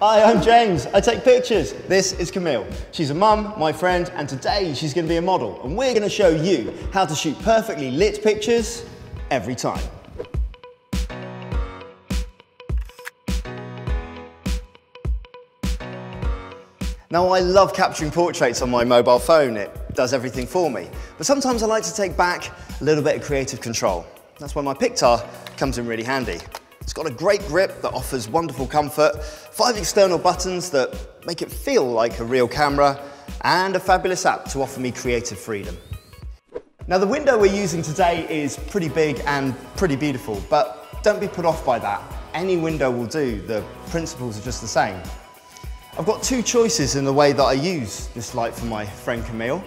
Hi, I'm James. I take pictures. This is Camille. She's a mum, my friend, and today she's going to be a model. And we're going to show you how to shoot perfectly lit pictures every time. Now, I love capturing portraits on my mobile phone. It does everything for me. But sometimes I like to take back a little bit of creative control. That's why my Pictar comes in really handy. It's got a great grip that offers wonderful comfort, 5 external buttons that make it feel like a real camera, and a fabulous app to offer me creative freedom. Now, the window we're using today is pretty big and pretty beautiful, but don't be put off by that. Any window will do. The principles are just the same. I've got 2 choices in the way that I use this light for my friend Camille.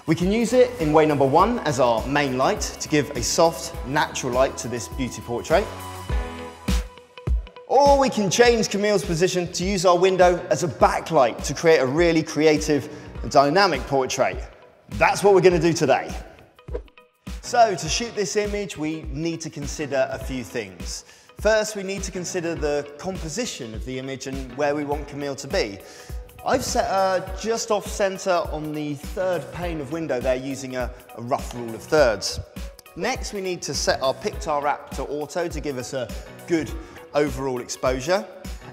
We can use it in way number 1 as our main light to give a soft, natural light to this beauty portrait. Or we can change Camille's position to use our window as a backlight to create a really creative and dynamic portrait. That's what we're going to do today. So to shoot this image, we need to consider a few things. First, we need to consider the composition of the image and where we want Camille to be. I've set her just off center on the 3rd pane of window there using a rough rule of thirds. Next, we need to set our Pictar app to auto to give us a good overall exposure.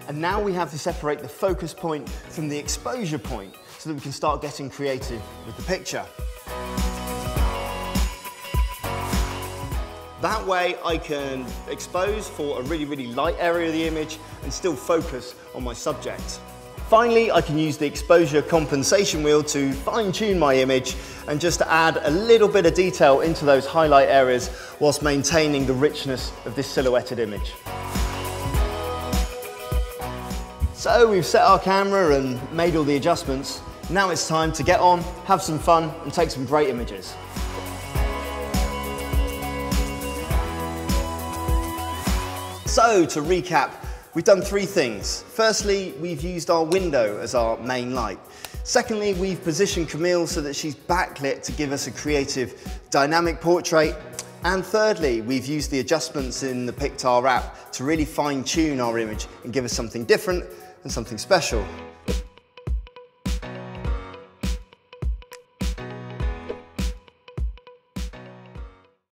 And now we have to separate the focus point from the exposure point so that we can start getting creative with the picture. That way I can expose for a really light area of the image and still focus on my subject. Finally, I can use the exposure compensation wheel to fine-tune my image and just add a little bit of detail into those highlight areas whilst maintaining the richness of this silhouetted image. So we've set our camera and made all the adjustments. Now it's time to get on, have some fun and take some great images. So to recap, we've done 3 things. Firstly, we've used our window as our main light. Secondly, we've positioned Camille so that she's backlit to give us a creative, dynamic portrait. And thirdly, we've used the adjustments in the Pictar app to really fine-tune our image and give us something different and something special.